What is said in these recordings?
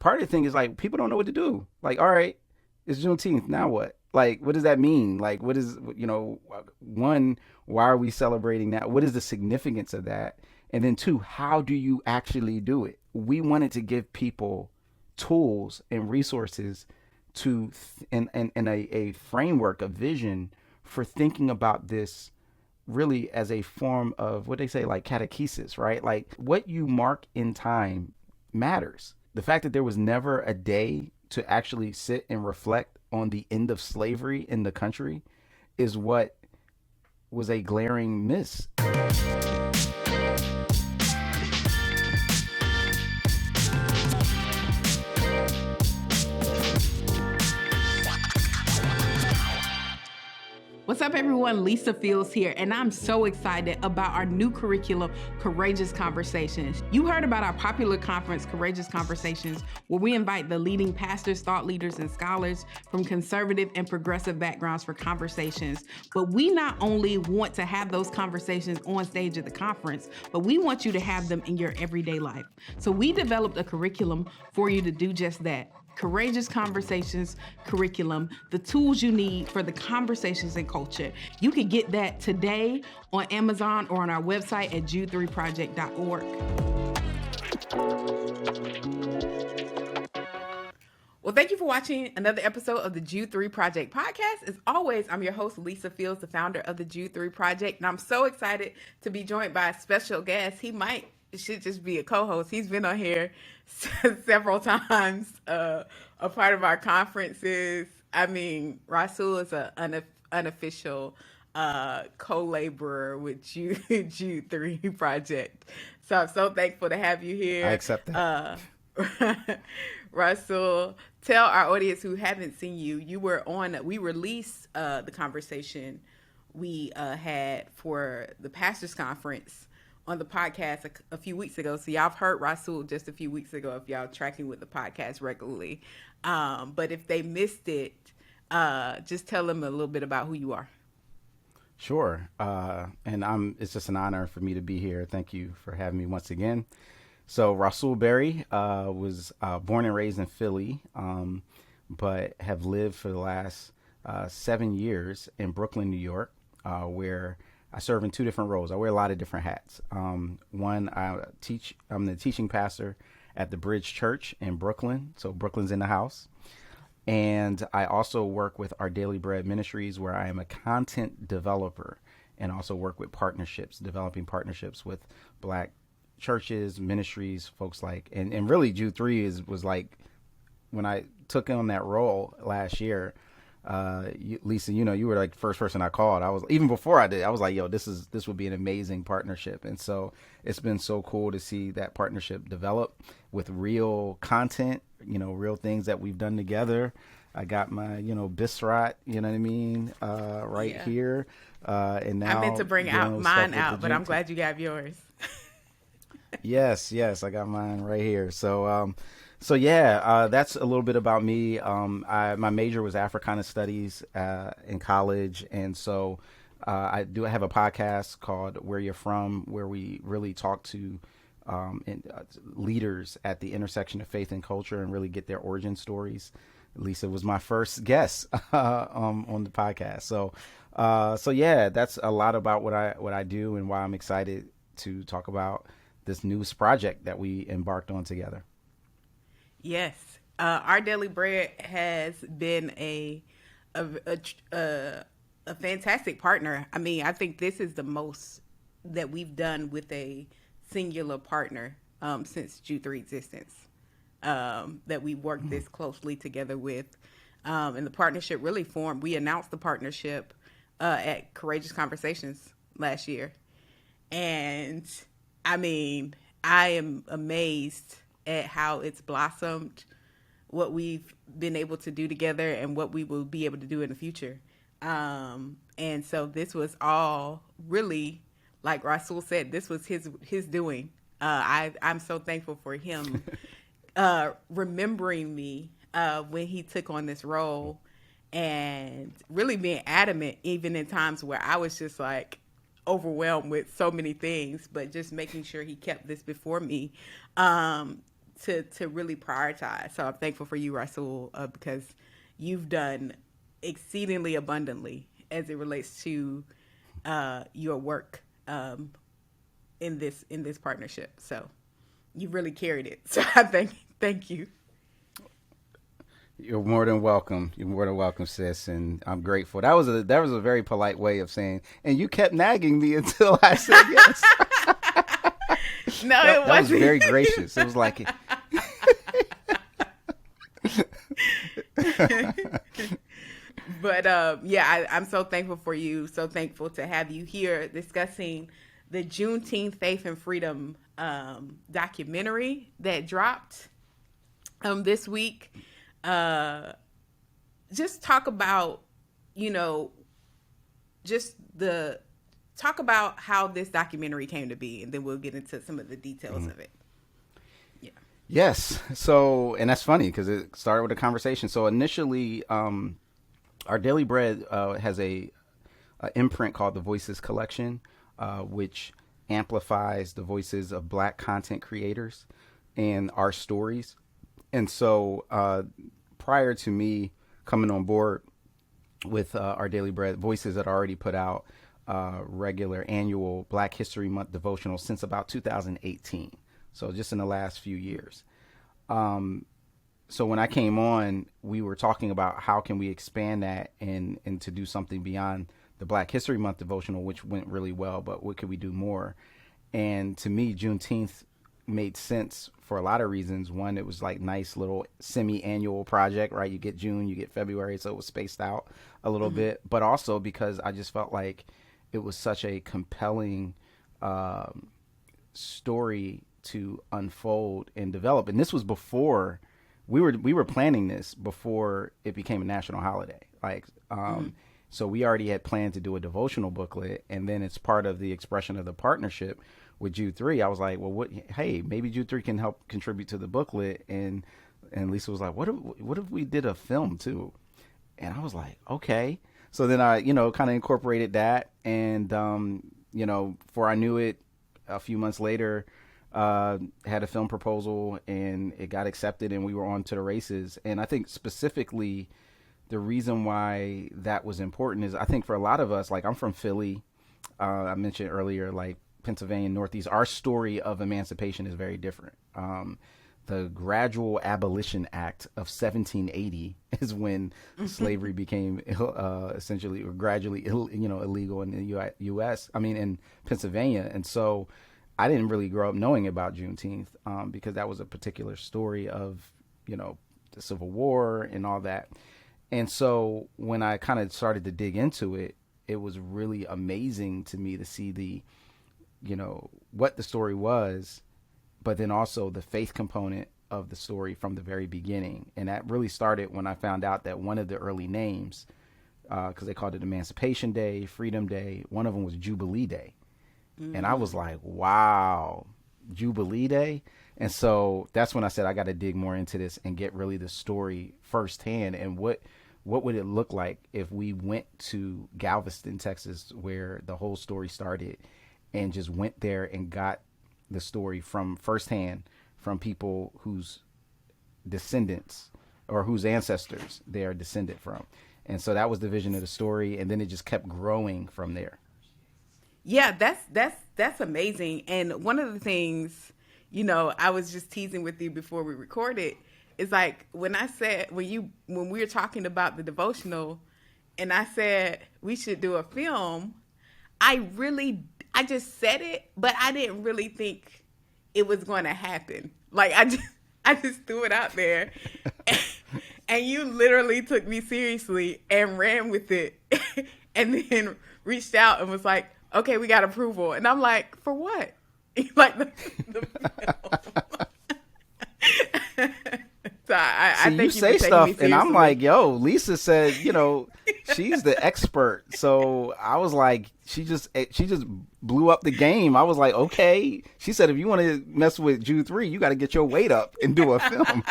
part of the thing is like people don't know what to do. Like, all right, it's Juneteenth. Now what? Like, what does that mean? Like, what is, one, why are we celebrating that? What is the significance of that? And then two, how do you actually do it? We wanted to give people tools and resources to and a framework, a vision for thinking about this really as a form of what they say, like catechesis, right? Like what you mark in time matters. The fact that there was never a day to actually sit and reflect on the end of slavery in the country is what was a glaring miss. What's up, everyone? Lisa Fields here, and I'm so excited about our new curriculum, Courageous Conversations. You heard about our popular conference, Courageous Conversations, where we invite the leading pastors, thought leaders, and scholars from conservative and progressive backgrounds for conversations. But we not only want to have those conversations on stage at the conference, but we want you to have them in your everyday life. So we developed a curriculum for you to do just that. Courageous Conversations curriculum, the tools you need for the conversations in culture. You can get that today on Amazon or on our website at jude3project.org. Well, thank you for watching another episode of the Jude 3 Project podcast. As always, I'm your host, Lisa Fields, the founder of the Jude 3 Project, and I'm so excited to be joined by a special guest. It should just be a co-host. He's been on here several times, a part of our conferences. I mean, Rasool is an unofficial co-laborer with Jude 3 Project. So I'm so thankful to have you here. I accept that. Rasool, tell our audience who haven't seen you, we released the conversation we had for the Pastors Conference on the podcast a few weeks ago. So y'all have heard Rasool just a few weeks ago if y'all tracking with the podcast regularly. But if they missed it, just tell them a little bit about who you are. Sure. And it's just an honor for me to be here. Thank you for having me once again. So Rasool Berry was born and raised in Philly, but have lived for the last 7 years in Brooklyn, New York, where I serve in two different roles. I wear a lot of different hats. One, I'm the teaching pastor at the Bridge Church in Brooklyn. So Brooklyn's in the house. And I also work with Our Daily Bread Ministries, where I am a content developer and also work with partnerships, developing partnerships with Black churches, ministries, folks like, and really Jude 3 was like, when I took on that role last year, Lisa, you were like the first person I called. I was, even before I did, I was like, yo, this would be an amazing partnership. And so it's been so cool to see that partnership develop with real content, real things that we've done together. I got my, Bisrat, you know what I mean? Here. And now I meant to bring out mine out, but I'm glad you got yours. Yes, I got mine right here. So yeah, that's a little bit about me. My major was Africana Studies in college, and so I have a podcast called Where You're From, where we really talk to leaders at the intersection of faith and culture and really get their origin stories. Lisa was my first guest on the podcast. So yeah, that's a lot about what I do and why I'm excited to talk about this newest project that we embarked on together. Yes. Our Daily Bread has been a fantastic partner. I mean, I think this is the most that we've done with a singular partner since Jude 3 existence, that we worked this closely together with. And the partnership really formed. We announced the partnership at Courageous Conversations last year. And I mean, I am amazed at how it's blossomed, what we've been able to do together and what we will be able to do in the future. And so this was all really, like Rasool said, this was his doing. I'm so thankful for him remembering me when he took on this role and really being adamant, even in times where I was just like overwhelmed with so many things, but just making sure he kept this before me. to really prioritize. So I'm thankful for you, Rasool, because you've done exceedingly abundantly as it relates to your work in this partnership. So you really carried it. So I thank you. You're more than welcome. You're more than welcome, sis, and I'm grateful. That was a very polite way of saying, and you kept nagging me until I said yes. No, it wasn't. That was very gracious. It was like, but I'm so thankful for you. So thankful to have you here discussing the Juneteenth Faith and Freedom documentary that dropped this week. Just talk about, talk about how this documentary came to be, and then we'll get into some of the details of it. Yeah. yes. So, and that's funny because it started with a conversation. So initially, our Daily Bread has a imprint called the Voices Collection, which amplifies the voices of Black content creators and our stories. And so prior to me coming on board with our Daily Bread, Voices had already put out regular annual Black History Month devotional since about 2018. So just in the last few years. So when I came on, we were talking about how can we expand that and to do something beyond the Black History Month devotional, which went really well, but what could we do more? And to me, Juneteenth made sense for a lot of reasons. One, it was like nice little semi-annual project, right? You get June, you get February, so it was spaced out a little bit, but also because I just felt like it was such a compelling story to unfold and develop. And this was before we were planning this before it became a national holiday. So we already had planned to do a devotional booklet, and then it's part of the expression of the partnership with Jude 3. I was like, well, hey, maybe Jude 3 can help contribute to the booklet. And Lisa was like, what if we did a film too? And I was like, okay. So then I, kind of incorporated that. And, before I knew it, a few months later, had a film proposal and it got accepted and we were on to the races. And I think specifically the reason why that was important is I think for a lot of us, like I'm from Philly, I mentioned earlier, like Pennsylvania, Northeast, our story of emancipation is very different. The Gradual Abolition Act of 1780 is when slavery became essentially or gradually illegal in the U.S. In Pennsylvania. And so I didn't really grow up knowing about Juneteenth because that was a particular story of, the Civil War and all that. And so when I kind of started to dig into it, it was really amazing to me to see what the story was, but then also the faith component of the story from the very beginning. And that really started when I found out that one of the early names, because they called it Emancipation Day, Freedom Day, one of them was Jubilee Day. Mm-hmm. And I was like, wow, Jubilee Day. And so that's when I said I got to dig more into this and get really the story firsthand. And what would it look like if we went to Galveston, Texas, where the whole story started, and just went there and got the story from firsthand from people whose descendants or whose ancestors they are descended from. And so that was the vision of the story. And then it just kept growing from there. Yeah, that's amazing. And one of the things, I was just teasing with you before we recorded, is like when we were talking about the devotional and I said we should do a film, I just said it, but I didn't really think it was going to happen. Like I just threw it out there and you literally took me seriously and ran with it and then reached out and was like, okay, we got approval. And I'm like, for what? Like the film. So I think you say stuff and I'm like, yo, Lisa said, she's the expert. So I was like, she just blew up the game. I was like, okay. She said, if you want to mess with Jude 3, you got to get your weight up and do a film.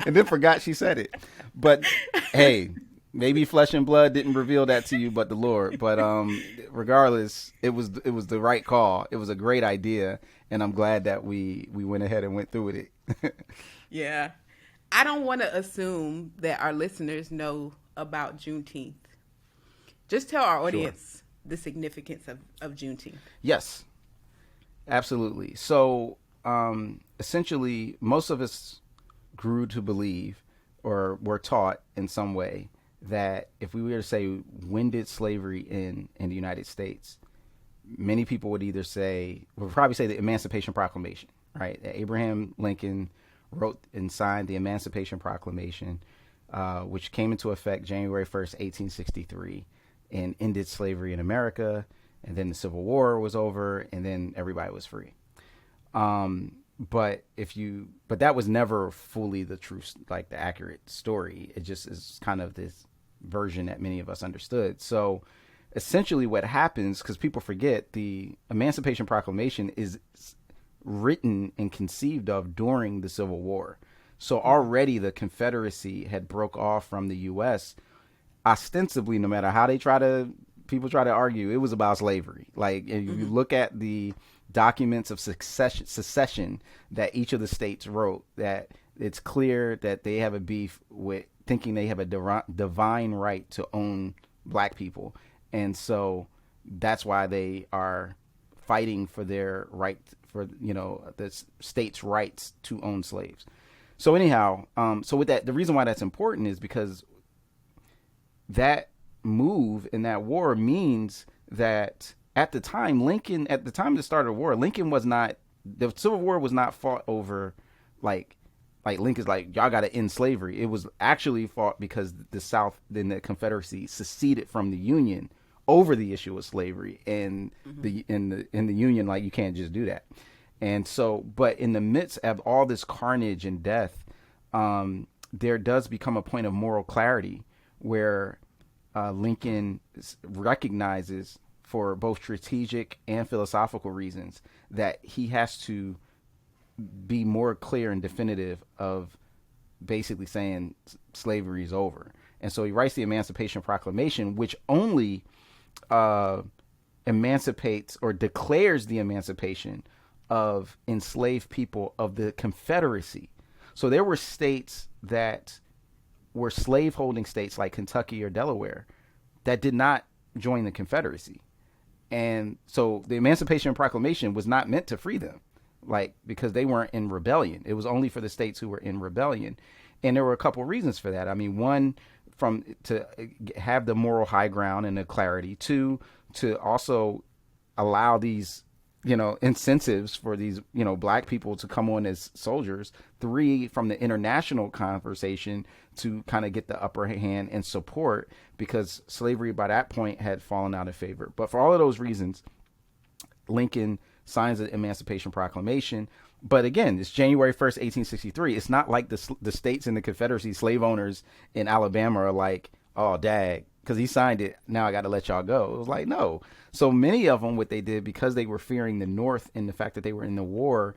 And then forgot she said it. But hey, maybe flesh and blood didn't reveal that to you, but the Lord. But regardless, it was the right call. It was a great idea, and I'm glad that we went ahead and went through with it. Yeah. I don't want to assume that our listeners know about Juneteenth. Just tell our Sure. audience the significance of Juneteenth. Yes, absolutely. So, essentially, most of us grew to believe or were taught in some way that if we were to say, when did slavery end in the United States? Many people would either say, would probably say the Emancipation Proclamation, right? Abraham Lincoln wrote and signed the Emancipation Proclamation, which came into effect January 1st, 1863, and ended slavery in America. And then the Civil War was over, and then everybody was free. But that was never fully the truth, like the accurate story. It just is kind of this version that many of us understood. So essentially what happens, because people forget, the Emancipation Proclamation is written and conceived of during the Civil War. So already the Confederacy had broke off from the U.S. Ostensibly, no matter how people try to argue, it was about slavery. Like if you look at the documents of secession that each of the states wrote, that it's clear that they have a beef with thinking they have a divine right to own black people. And so that's why they are fighting for their right, for, the state's rights to own slaves. So anyhow, so with that, the reason why that's important is because that move in that war means that at the time of the start of the war, Lincoln was not, the Civil War was not fought over like Lincoln's like, y'all got to end slavery. It was actually fought because the South, then the Confederacy, seceded from the Union over the issue of slavery, and in the Union, like, you can't just do that. And so, but in the midst of all this carnage and death, there does become a point of moral clarity where Lincoln recognizes, for both strategic and philosophical reasons, that he has to be more clear and definitive of basically saying slavery is over. And so he writes the Emancipation Proclamation, which only emancipates or declares the emancipation of enslaved people of the Confederacy. So there were states that were slaveholding states like Kentucky or Delaware that did not join the Confederacy. And so the Emancipation Proclamation was not meant to free them, like, because they weren't in rebellion. It was only for the states who were in rebellion. And there were a couple reasons for that. I mean, one, to have the moral high ground and the clarity. Two, to also allow these, incentives for these, black people to come on as soldiers. Three, from the international conversation to kind of get the upper hand and support, because slavery by that point had fallen out of favor. But for all of those reasons, Lincoln signs the Emancipation Proclamation. But again, it's January 1st, 1863. It's not like the states in the Confederacy, slave owners in Alabama, are like, oh, dag, because he signed it, now I got to let y'all go. It was like, no. So many of them, what they did, because they were fearing the North and the fact that they were in the war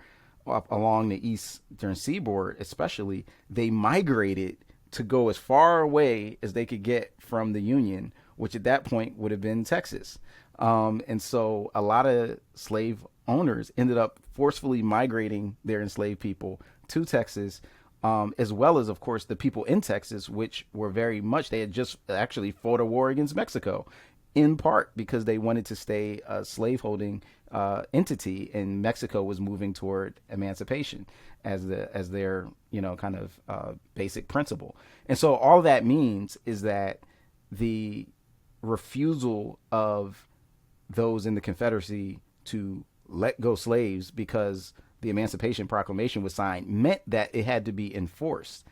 up along the eastern seaboard especially, they migrated to go as far away as they could get from the Union, which at that point would have been Texas. And so a lot of slave owners ended up forcefully migrating their enslaved people to Texas, as well as, of course, the people in Texas, which were very much, they had just actually fought a war against Mexico, in part because they wanted to stay a slaveholding entity, and Mexico was moving toward emancipation as their kind of basic principle. And so all that means is that the refusal of those in the Confederacy to let go slaves because the Emancipation Proclamation was signed meant that it had to be enforced.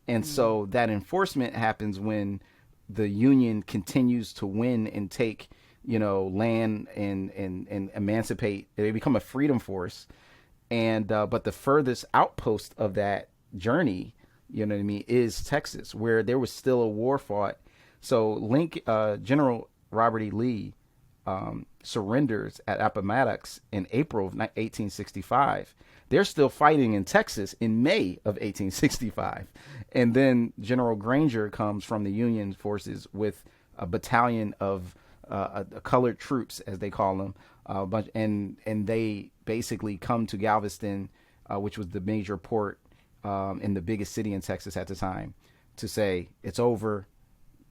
And so that enforcement happens when the Union continues to win and take, land and emancipate. They become a freedom force. And but the furthest outpost of that journey, is Texas, where there was still a war fought. So General Robert E. Lee surrenders at Appomattox in April of 1865. They're still fighting in Texas in May of 1865. And then General Granger comes from the Union forces with a battalion of colored troops, as they call them, and they basically come to Galveston, which was the major port in the biggest city in Texas at the time to say, it's over.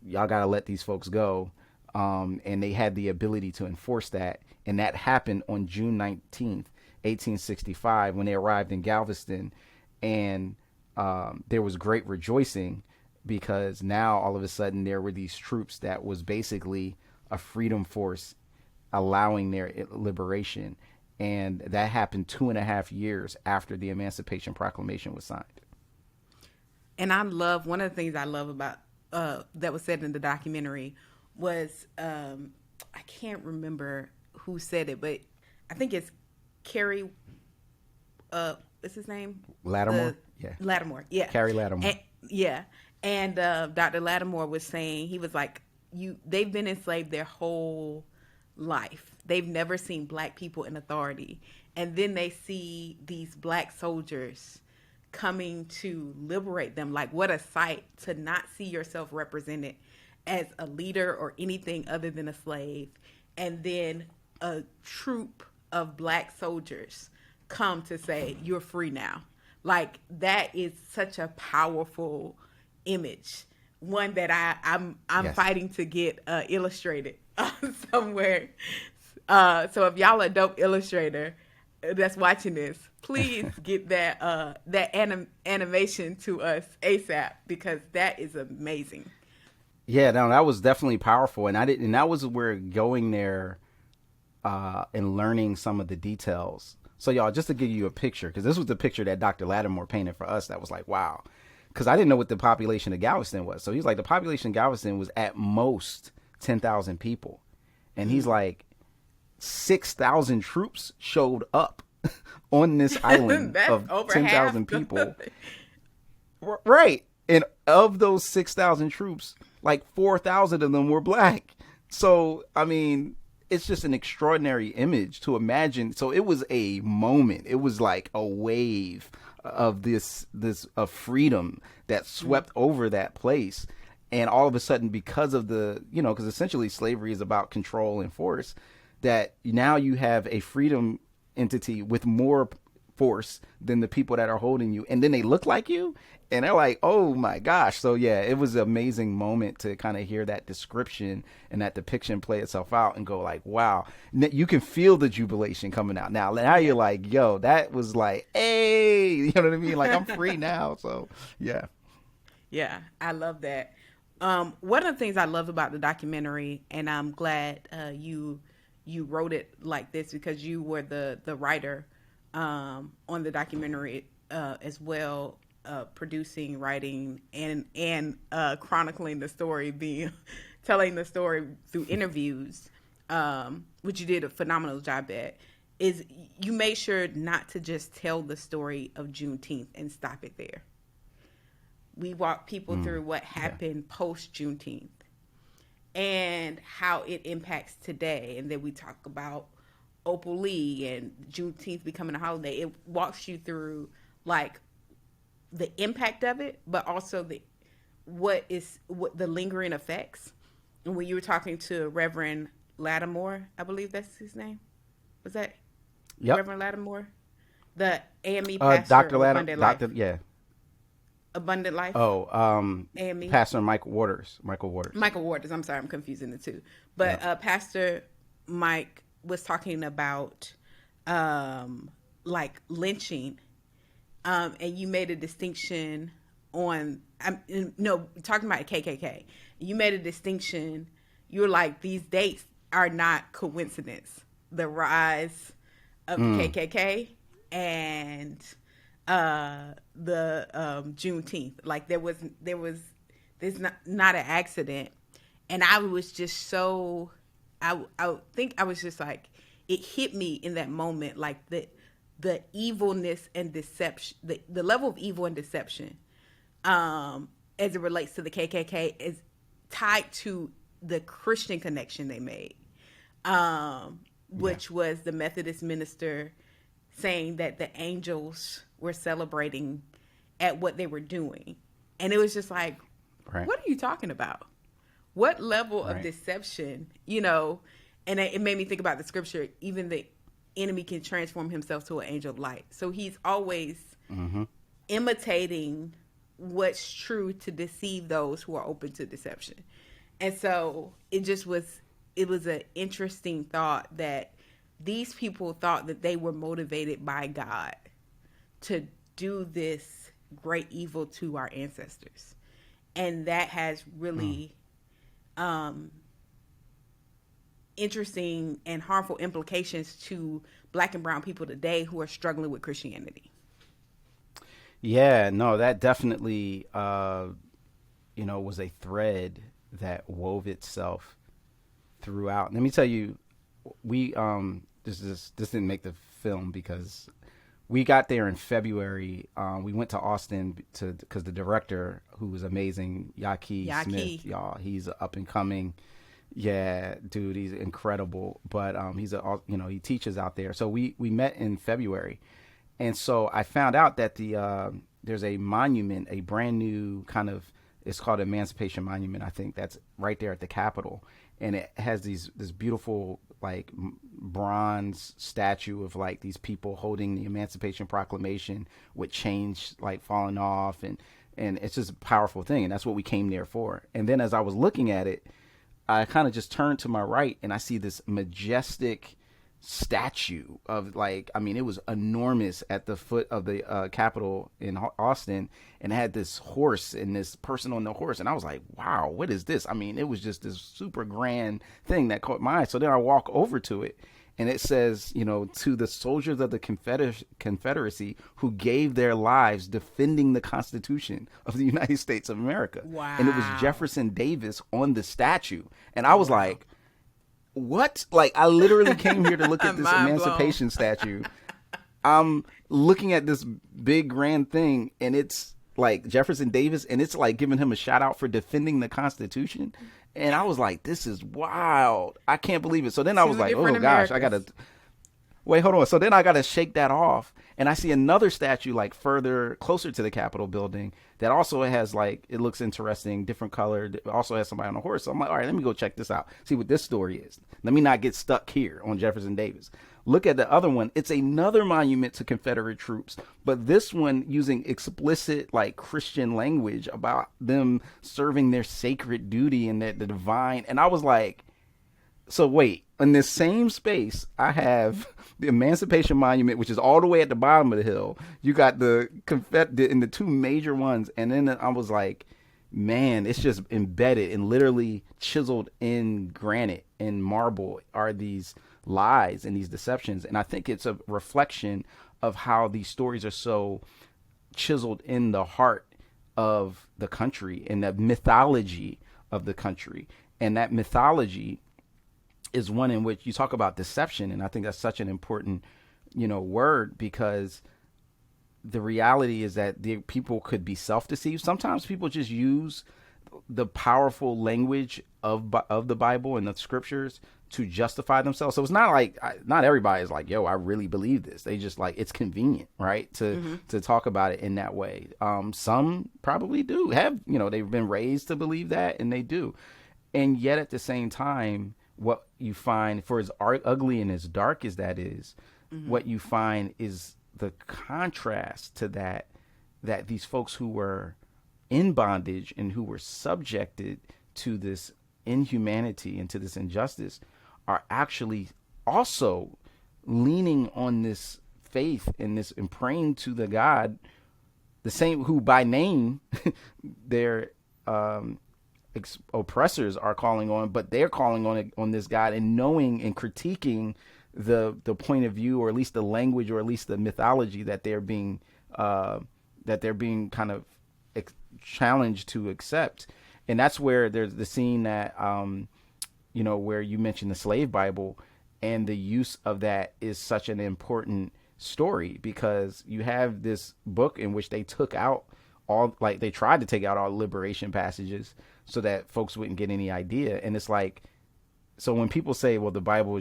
Y'all got to let these folks go. And they had the ability to enforce that. And that happened on June 19th, 1865, when they arrived in Galveston. And there was great rejoicing because now all of a sudden there were these troops that was basically a freedom force allowing their liberation. And that happened 2.5 years after the Emancipation Proclamation was signed. And I love, one of the things I love about that was said in the documentary was, I can't remember who said it, but I think it's Carrie, what's his name? Lattimore? Lattimore, yeah. Carrie Lattimore. And Dr. Lattimore was saying, he was like, they've been enslaved their whole life. They've never seen black people in authority. And then they see these black soldiers coming to liberate them. Like, what a sight to not see yourself represented as a leader or anything other than a slave. And then a troop of black soldiers come to say, you're free now. Like, that is such a powerful image. One that I'm Yes. fighting to get illustrated somewhere. So if y'all are a dope illustrator that's watching this, please get that animation to us ASAP, because that is amazing. Yeah, no, that was definitely powerful, and that was where going there and learning some of the details. So y'all, just to give you a picture, because this was the picture that Dr. Lattimore painted for us that was like, wow. Because I didn't know what the population of Galveston was. So he's like, the population of Galveston was at most 10,000 people. And he's like, 6,000 troops showed up on this island of 10,000 people. Right. And of those 6,000 troops, like 4,000 of them were black. So, I mean, it's just an extraordinary image to imagine. So it was a moment. It was like a wave of this of freedom that swept over that place. And all of a sudden, because of because essentially slavery is about control and force, that now you have a freedom entity with more force than the people that are holding you. And then they look like you and they're like, oh my gosh. So yeah, it was an amazing moment to kind of hear that description and that depiction play itself out and go like, wow, you can feel the jubilation coming out. Now you're like, yo, that was like, hey, you know what I mean? Like, I'm free now. So yeah. Yeah, I love that. One of the things I love about the documentary, and I'm glad you wrote it like this, because you were the writer on the documentary as well, producing, writing, and chronicling the story, telling the story through interviews, which you did a phenomenal job at. Is you made sure not to just tell the story of Juneteenth and stop it there. We walk people through what happened post Juneteenth and how it impacts today. And then we talk about Opal Lee and Juneteenth becoming a holiday. It walks you through like the impact of it, but also what the lingering effects. And when you were talking to Reverend Lattimore, I believe that's his name. Was that Reverend Lattimore? The AME pastor. Dr. Lattimore. Yeah. Abundant Life. AME. Pastor Michael Waters. I'm sorry, I'm confusing the two. But Pastor Mike was talking about like lynching, and you made a distinction on talking about KKK. You made a distinction. You were like, these dates are not coincidence. The rise of KKK and the Juneteenth, like there's not an accident. And I was just so I think I was just like, it hit me in that moment, like the evilness and deception, the level of evil and deception as it relates to the KKK is tied to the Christian connection they made, which was the Methodist minister saying that the angels were celebrating at what they were doing. And it was just like, what are you talking about? What level of deception, and it made me think about the scripture, even the enemy can transform himself to an angel of light. So he's always imitating what's true to deceive those who are open to deception. And so it was an interesting thought that these people thought that they were motivated by God to do this great evil to our ancestors. And that has really interesting and harmful implications to Black and brown people today who are struggling with Christianity. Yeah, no, that definitely, was a thread that wove itself throughout. Let me tell you, we this didn't make the film because we got there in February. We went to Austin because the director, who was amazing, Yaki Smith, y'all, he's up and coming. Yeah, dude, he's incredible. But he teaches out there. So we met in February. And so I found out that there's a monument, a brand new kind of, it's called Emancipation Monument, I think, that's right there at the Capitol. And it has this beautiful like bronze statue of like these people holding the Emancipation Proclamation with chains like falling off, and it's just a powerful thing, and that's what we came there for. And then as I was looking at it, I kind of just turned to my right and I see this majestic statue of like, I mean, it was enormous at the foot of the Capitol in Austin, and it had this horse and this person on the horse, and I was like, wow, what is this? I mean, it was just this super grand thing that caught my eye. So then I walk over to it, and it says, to the soldiers of the Confederacy who gave their lives defending the Constitution of the United States of America. Wow. And it was Jefferson Davis on the statue, and I was like, what? Like, I literally came here to look at this Emancipation statue. I'm looking at this big grand thing, and it's like Jefferson Davis, and it's like giving him a shout out for defending the Constitution. And I was like, this is wild. I can't believe it. So then I was like, oh gosh, I gotta wait, hold on. So then I gotta shake that off, and I see another statue like closer to the Capitol building that also has like, it looks interesting, different colored. It also has somebody on a horse. So I'm like, all right, let me go check this out, see what this story is. Let me not get stuck here on Jefferson Davis. Look at the other one. It's another monument to Confederate troops, but this one using explicit like Christian language about them serving their sacred duty and the divine. And I was like, so wait, in this same space, I have the Emancipation Monument, which is all the way at the bottom of the hill. You got the in the two major ones. And then I was like, man, it's just embedded and literally chiseled in granite and marble are these lies and these deceptions. And I think it's a reflection of how these stories are so chiseled in the heart of the country and the mythology of the country. And that mythology is one in which you talk about deception. And I think that's such an important, word, because the reality is that the people could be self-deceived. Sometimes people just use the powerful language of the Bible and the scriptures to justify themselves. So it's not like, not everybody is like, yo, I really believe this. They just like, it's convenient, right? To talk about it in that way. Some probably do have, they've been raised to believe that, and they do. And yet at the same time, what you find, for as ugly and as dark as that is, what you find is the contrast to that these folks who were in bondage and who were subjected to this inhumanity and to this injustice are actually also leaning on this faith and this and praying to the God, the same who by name their oppressors are calling on, but they're calling on this God and knowing and critiquing the point of view, or at least the language, or at least the mythology that they're being kind of challenged to accept. And that's where there's the scene that where you mentioned the slave Bible, and the use of that is such an important story, because you have this book in which they took out they tried to take out all liberation passages so that folks wouldn't get any idea. And it's like, so when people say, well, the Bible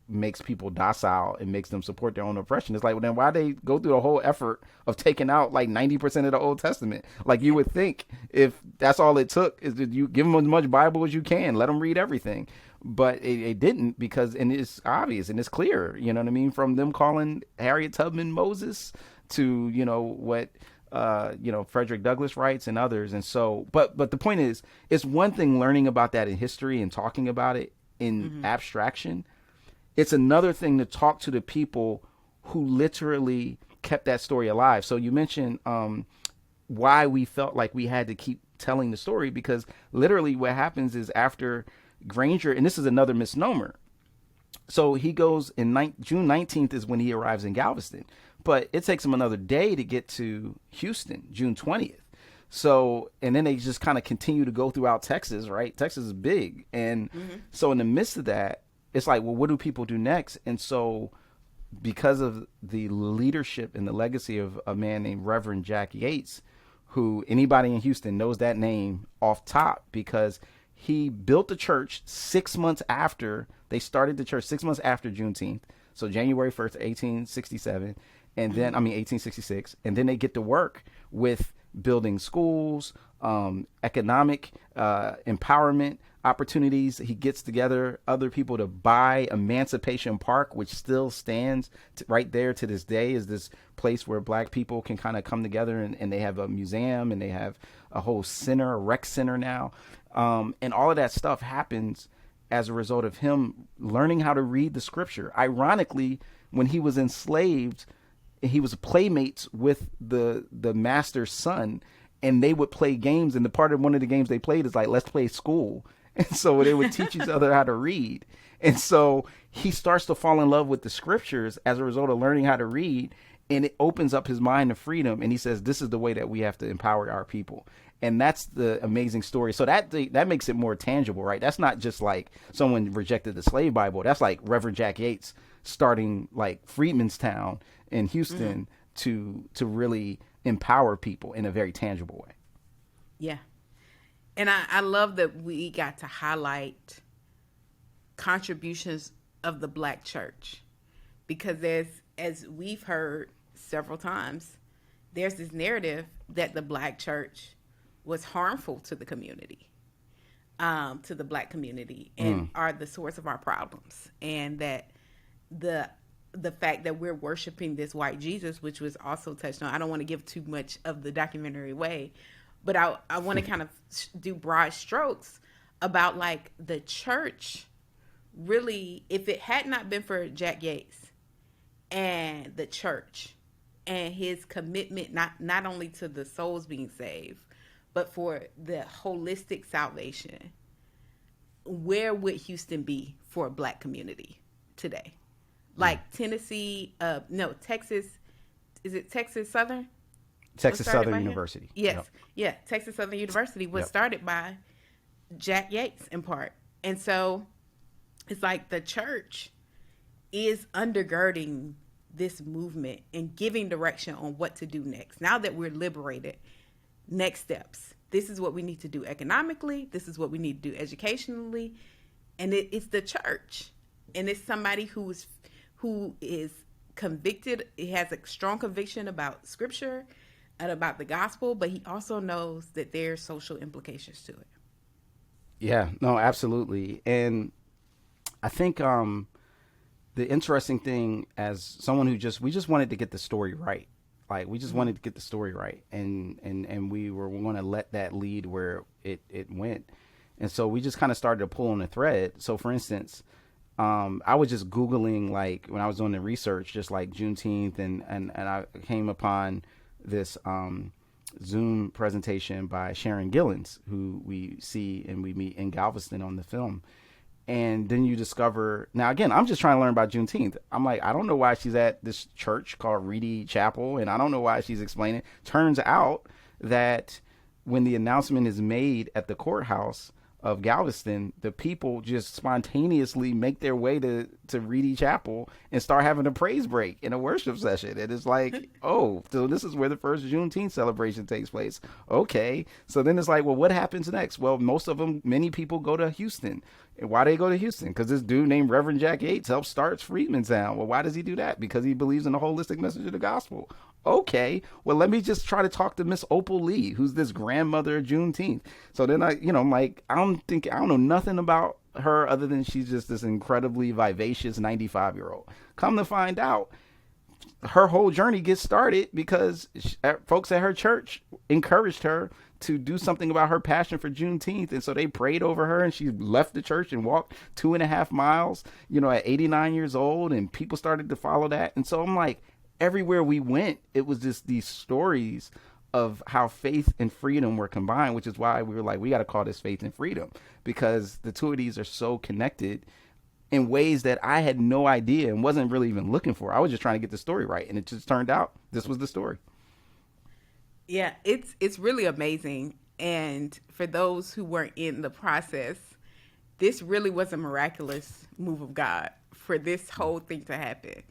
makes people docile and makes them support their own oppression, it's like, well, then why they go through the whole effort of taking out like 90% of the Old Testament? Like, you would think if that's all it took is that you give them as much Bible as you can, let them read everything. But it didn't, because, and it's obvious and it's clear, you know what I mean, from them calling Harriet Tubman Moses to, what, Frederick Douglass writes and others. And so, but the point is, it's one thing learning about that in history and talking about it in abstraction. It's another thing to talk to the people who literally kept that story alive. So you mentioned why we felt like we had to keep telling the story, because literally what happens is after Granger, and this is another misnomer. So he goes in June 19th is when he arrives in Galveston, but it takes him another day to get to Houston, June 20th. So, and then they just kind of continue to go throughout Texas, right? Texas is big. And so in the midst of that, it's like, well, what do people do next? And so because of the leadership and the legacy of a man named Reverend Jack Yates, who anybody in Houston knows that name off top, because he built the church 6 months after they started the church, 6 months after Juneteenth. So January 1st, 1867, and then, 1866. And then they get to work with building schools, economic empowerment opportunities. He gets together other people to buy Emancipation Park, which still stands right there to this day, is this place where black people can kind of come together, and they have a museum and they have a whole center, a rec center now. And all of that stuff happens as a result of him learning how to read the scripture. Ironically, when he was enslaved, he was playmates with the master's son, and they would play games. And one of the games they played is like, let's play school. And so they would teach each other how to read. And so he starts to fall in love with the scriptures as a result of learning how to read. And it opens up his mind to freedom. And he says, this is the way that we have to empower our people. And that's the amazing story. So that makes it more tangible, right? That's not just like someone rejected the slave Bible. That's like Reverend Jack Yates starting like Freedmanstown in Houston to really empower people in a very tangible way. Yeah. And I love that we got to highlight contributions of the Black church, because as we've heard several times, there's this narrative that the Black church was harmful to the community, to the Black community, and are the source of our problems. And that the fact that we're worshiping this white Jesus, which was also touched on. I don't want to give too much of the documentary away, but I want to kind of do broad strokes about like the church. Really, if it had not been for Jack Yates and the church and his commitment, not only to the souls being saved, but for the holistic salvation, where would Houston be for a Black community today? Like Texas, is it Texas Southern? Texas Southern University. Yes. Yep. Yeah. Texas Southern University was started by Jack Yates in part. And so it's like the church is undergirding this movement and giving direction on what to do next. Now that we're liberated, next steps. This is what we need to do economically. This is what we need to do educationally. And it's the church. And it's somebody who is convicted. He has a strong conviction about scripture and about the gospel, but he also knows that there's social implications to it. Yeah, no, absolutely. And I think the interesting thing, as someone we just wanted to get the story right. Like, we just wanted to get the story right. And we were going to let that lead where it went. And so we just kind of started to pull on the thread. So for instance, I was just Googling, like, when I was doing the research, just like Juneteenth, and I came upon this Zoom presentation by Sharon Gillens, who we see and we meet in Galveston on the film. And then you discover, now again, I'm just trying to learn about Juneteenth. I'm like, I don't know why she's at this church called Reedy Chapel, and I don't know why she's explaining. Turns out that when the announcement is made at the courthouse of Galveston, the people just spontaneously make their way to Reedy Chapel and start having a praise break in a worship session. And it's like, oh, so this is where the first Juneteenth celebration takes place. Okay. So then it's like, well, what happens next? Well, many people go to Houston. And why do they go to Houston? Because this dude named Reverend Jack Yates helped start Freedmanstown. Well, why does he do that? Because he believes in the holistic message of the gospel. Okay, well, let me just try to talk to Miss Opal Lee, who's this grandmother of Juneteenth. So then I'm like, I don't know nothing about her other than she's just this incredibly vivacious 95-year-old. Come to find out, her whole journey gets started because folks at her church encouraged her to do something about her passion for Juneteenth. And so they prayed over her, and she left the church and walked 2.5 miles, at 89 years old, and people started to follow that. And so I'm like, everywhere we went, it was just these stories of how faith and freedom were combined, which is why we were like, we got to call this Faith and Freedom, because the two of these are so connected in ways that I had no idea and wasn't really even looking for. I was just trying to get the story right, and it just turned out this was the story. Yeah, it's really amazing. And for those who weren't in the process, this really was a miraculous move of God for this whole thing to happen.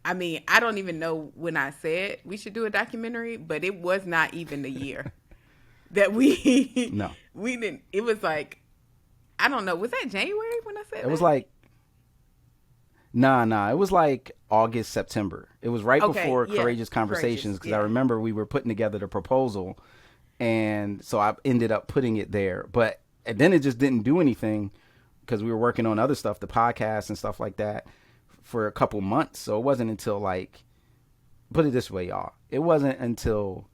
I mean, I don't even know when I said we should do a documentary, but it was not even a year that we No. we didn't. It was like, I don't know. Was that January when I said It was like, nah. It was like August, September. It was right before Courageous Conversations, because I remember we were putting together the proposal, and so I ended up putting it there. But and then it just didn't do anything because we were working on other stuff, the podcast and stuff like that, for a couple months. So it wasn't until, like, put it this way, y'all, it wasn't until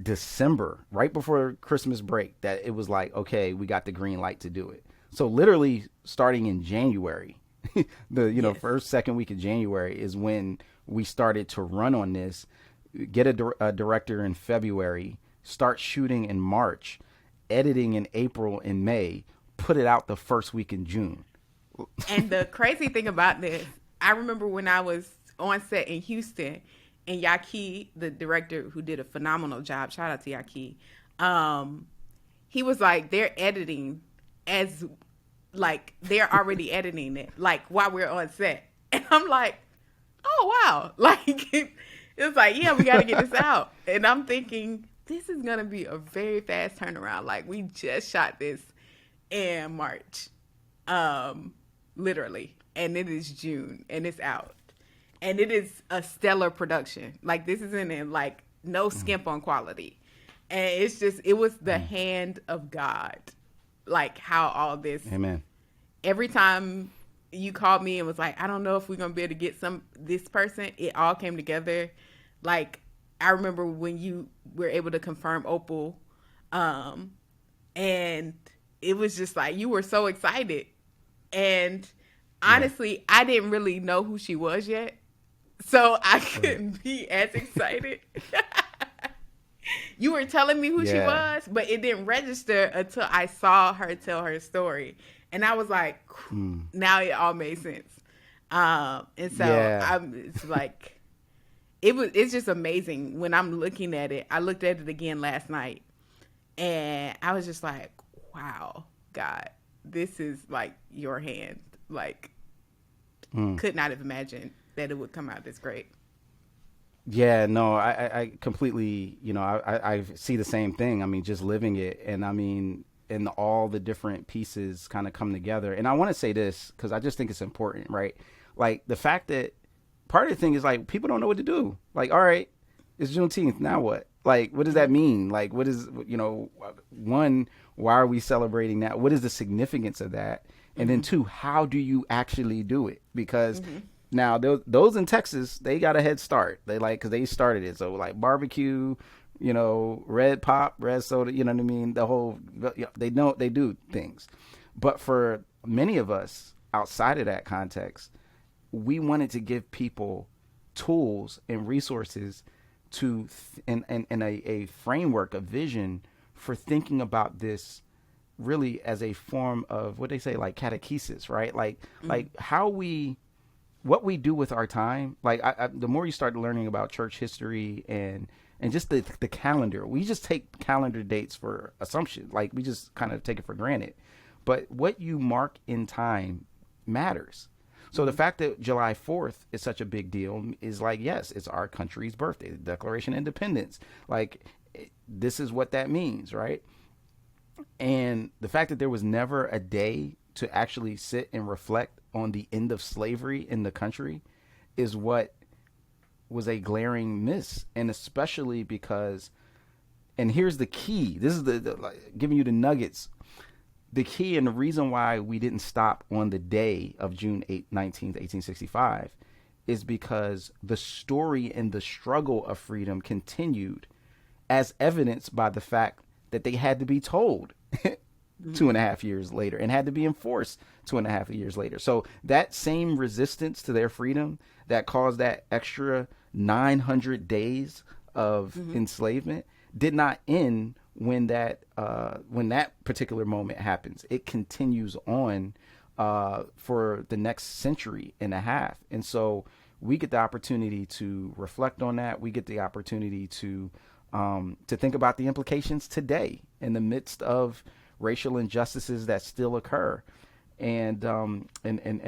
December, right before Christmas break, that it was like, okay, we got the green light to do it. So literally starting in January, the first, second week of January is when we started to run on this, get a director in February, start shooting in March, editing in April and May, put it out the first week in June. And the crazy thing about this, I remember when I was on set in Houston, and Yaki, the director who did a phenomenal job, shout out to Yaki, he was like, they're editing as, like, they're already editing it, like, while we're on set. And I'm like, oh, wow. Like, it was like, yeah, we got to get this out. And I'm thinking, this is going to be a very fast turnaround. Like, we just shot this in March, literally. And it is June, and it's out. And it is a stellar production. Like, this isn't in, like, no skimp on quality. And it's just, it was the hand of God. Like, how all this. Amen. Every time you called me and was like, I don't know if we're going to be able to get this person, it all came together. Like, I remember when you were able to confirm Opal. And it was just like, you were so excited. And honestly, I didn't really know who she was yet. So I couldn't be as excited. You were telling me who she was, but it didn't register until I saw her tell her story. And I was like, now it all made sense. And so it's like, it's just amazing when I'm looking at it. I looked at it again last night, and I was just like, wow, God, this is like your hand. Like, could not have imagined that it would come out this great. Yeah, no, I completely, I see the same thing. I mean, just living it. And I mean, and all the different pieces kind of come together. And I want to say this because I just think it's important, right? Like, the fact that part of the thing is, like, people don't know what to do. Like, all right, it's Juneteenth. Now what? Like, what does that mean? Like, what is, one, why are we celebrating that? What is the significance of that? And then two, how do you actually do it? Because now those in Texas, they got a head start. They because they started it. So, like, barbecue, red pop, red soda, you know what I mean? The whole, they do things. But for many of us outside of that context, we wanted to give people tools and resources to and a framework, a vision for thinking about this really as a form of what they say, like catechesis, right? Like what we do with our time. Like, the more you start learning about church history and just the calendar, we just take calendar dates for assumption. Like, we just kind of take it for granted. But what you mark in time matters. So the fact that July 4th is such a big deal is like, yes, it's our country's birthday, the Declaration of Independence. Like, this is what that means, right? And the fact that there was never a day to actually sit and reflect on the end of slavery in the country is what was a glaring miss. And especially because, and here's the key, this is the like, giving you the nuggets. The key and the reason why we didn't stop on the day of June 8, 19th, 1865 is because the story and the struggle of freedom continued, as evidenced by the fact that they had to be told 2.5 years later and had to be enforced 2.5 years later. So that same resistance to their freedom that caused that extra 900 days of enslavement did not end when that particular moment happens. It continues on for the next century and a half. And so we get the opportunity to reflect on that. We get the opportunity to think about the implications today in the midst of racial injustices that still occur, and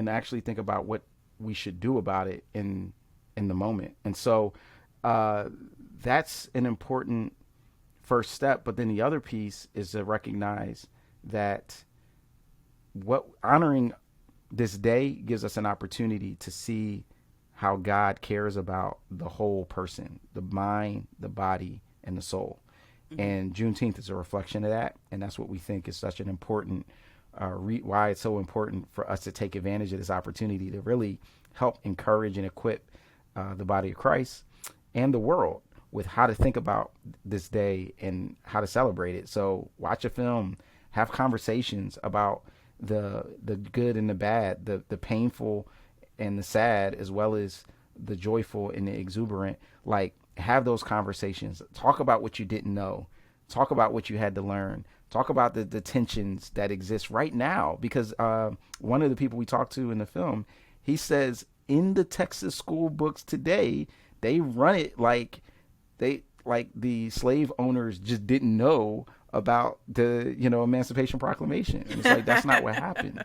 actually think about what we should do about it in the moment. And so that's an important first step. But then the other piece is to recognize that what honoring this day gives us an opportunity to see how God cares about the whole person, the mind, the body, and the soul. And Juneteenth is a reflection of that. And that's what we think is such an important, why it's so important for us to take advantage of this opportunity to really help encourage and equip the body of Christ and the world with how to think about this day and how to celebrate it. So watch a film, have conversations about the good and the bad, the painful and the sad, as well as the joyful and the exuberant. Like, have those conversations. Talk about what you didn't know. Talk about what you had to learn. Talk about the tensions that exist right now. Because one of the people we talked to in the film, he says in the Texas school books today, they run it like the slave owners just didn't know about the Emancipation Proclamation. And it's like, that's not what happened.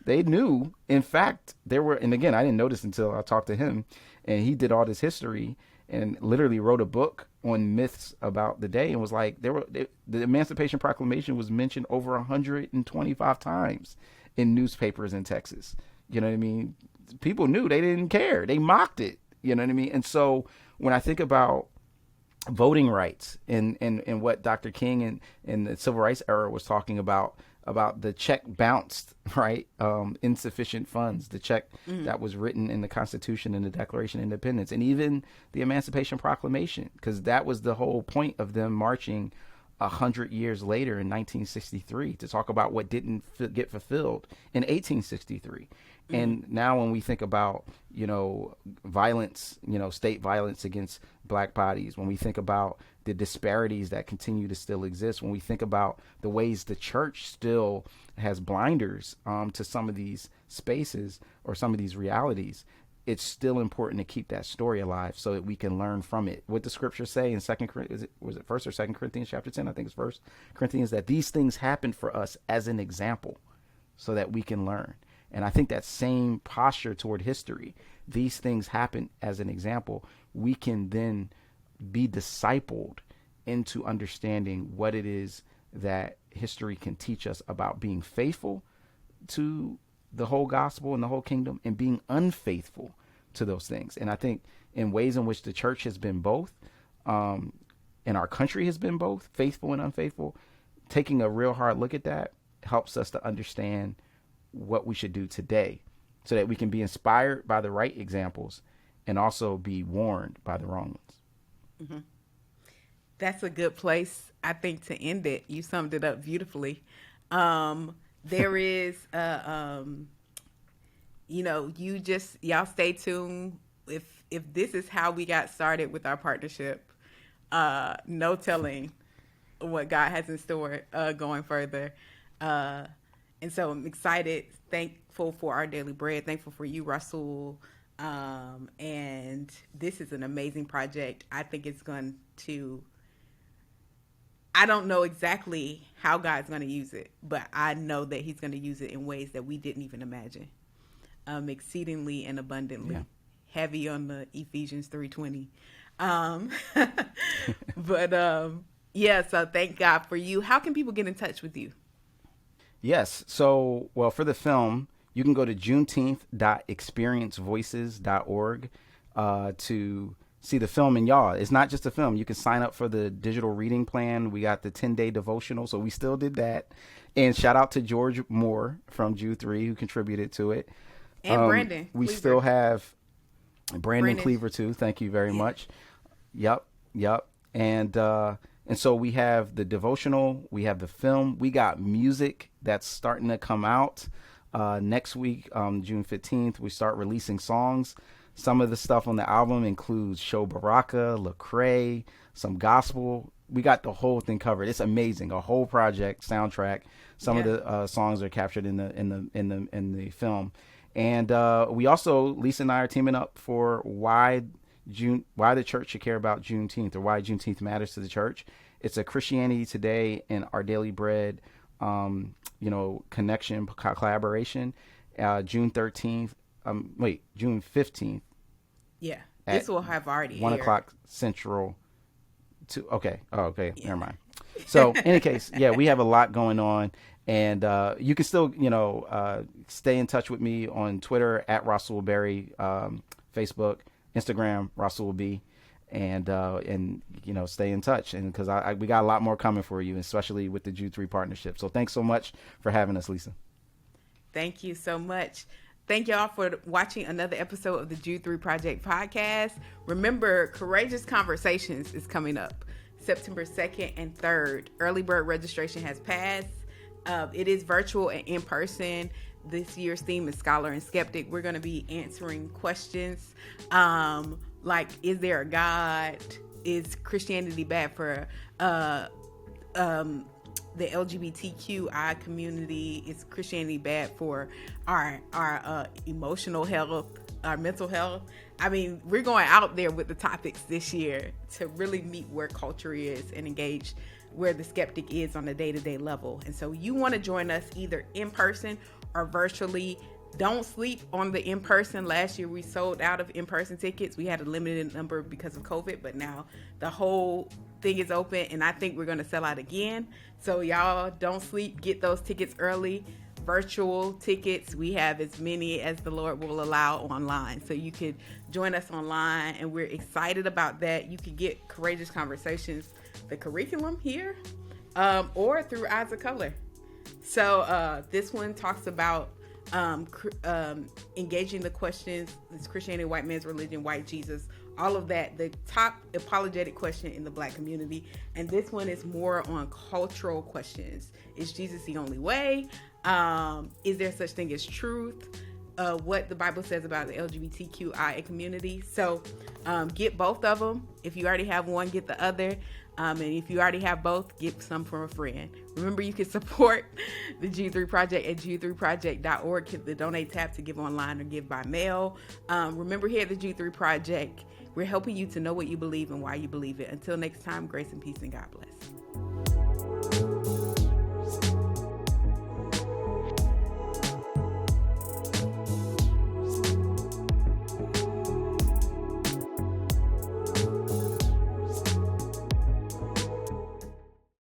They knew. In fact, there were, and again, I didn't know this until I talked to him, and he did all this history and literally wrote a book on myths about the day, and was like, the Emancipation Proclamation was mentioned over 125 times in newspapers in Texas. You know what I mean? People knew. They didn't care. They mocked it. You know what I mean? And so when I think about voting rights and what Dr. King and the civil rights era was talking about the check bounced, right? Insufficient funds, the check that was written in the Constitution and the Declaration of Independence, and even the Emancipation Proclamation, because that was the whole point of them marching 100 years later in 1963 to talk about what didn't get fulfilled in 1863. And now when we think about, violence, state violence against black bodies, when we think about the disparities that continue to still exist, when we think about the ways the church still has blinders to some of these spaces or some of these realities, it's still important to keep that story alive so that we can learn from it. What the scriptures say in was it 1st or 2nd Corinthians chapter 10? I think it's 1st Corinthians, that these things happen for us as an example so that we can learn. And I think that same posture toward history, these things happen as an example, we can then be discipled into understanding what it is that history can teach us about being faithful to the whole gospel and the whole kingdom, and being unfaithful to those things. And I think in ways in which the church has been both, and our country has been both, faithful and unfaithful, taking a real hard look at that helps us to understand what we should do today so that we can be inspired by the right examples and also be warned by the wrong ones. That's a good place, I think, to end it. You summed it up beautifully. There is, y'all stay tuned. If this is how we got started with our partnership, no telling what God has in store going further. And so I'm excited, thankful for our daily bread, thankful for you, Rasool. And this is an amazing project. I think it's going to, I don't know exactly how God's going to use it, but I know that he's going to use it in ways that we didn't even imagine. Exceedingly and abundantly. Yeah. Heavy on the Ephesians 3:20. So thank God for you. How can people get in touch with you? Yes. So, well, for the film, you can go to juneteenth.experiencevoices.org to see the film. And y'all, it's not just a film. You can sign up for the digital reading plan. We got the 10-day devotional, so we still did that. And shout out to George Moore from Jew 3 who contributed to it. And Brandon. We still have Brandon Brandon. Cleaver too. Thank you very Yeah. much. Yep, yep. And so we have the devotional, we have the film, we got music that's starting to come out next week, June 15th. We start releasing songs. Some of the stuff on the album includes Show Baraka, Lecrae, some gospel. We got the whole thing covered. It's amazing. A whole project soundtrack. Some of Yeah. the songs are captured in the film. And we also, Lisa and I are teaming up for why the church should care about Juneteenth, or why Juneteenth matters to the church. It's a Christianity Today and Our Daily Bread, connection, collaboration. June 13th, June 15th Yeah. at This will have already 1 o'clock Central. Okay, Yeah. never mind. So, in any case, yeah, we have a lot going on, and you can still, stay in touch with me on Twitter at Rasool Berry, Facebook, Instagram, Rasool B, and stay in touch, and because we got a lot more coming for you, especially with the Jude 3 partnership. So, thanks so much for having us, Lisa. Thank you so much. Thank y'all for watching another episode of the Jude 3 Project podcast. Remember, Courageous Conversations is coming up September 2nd and 3rd. Early bird registration has passed. It is virtual and in person. This year's theme is Scholar and Skeptic. We're going to be answering questions like, is there a God? Is Christianity bad for the LGBTQI community? Is Christianity bad for our emotional health, our mental health? I mean, we're going out there with the topics this year to really meet where culture is and engage where the skeptic is on a day-to-day level. And so you want to join us either in person or virtually. Don't sleep on the in-person. Last year we sold out of in-person tickets. We had a limited number because of COVID, but now the whole thing is open, and I think we're going to sell out again. So y'all don't sleep. Get those tickets early. Virtual tickets, we have as many as the Lord will allow online. So you could join us online, and we're excited about that. You could get Courageous Conversations, the curriculum here, or through Eyes of Color. So this one talks about engaging the questions: is Christianity white man's religion, white Jesus, all of that, the top apologetic question in the Black community. And this one is more on cultural questions. Is Jesus the only way? Is there such thing as truth? What the Bible says about the LGBTQIA community. So get both of them. If you already have one, get the other. And if you already have both, get some from a friend. Remember, you can support the G3 Project at g3project.org. Hit the donate tab to give online or give by mail. Remember, here at the G3 Project, we're helping you to know what you believe and why you believe it. Until next time, grace and peace and God bless.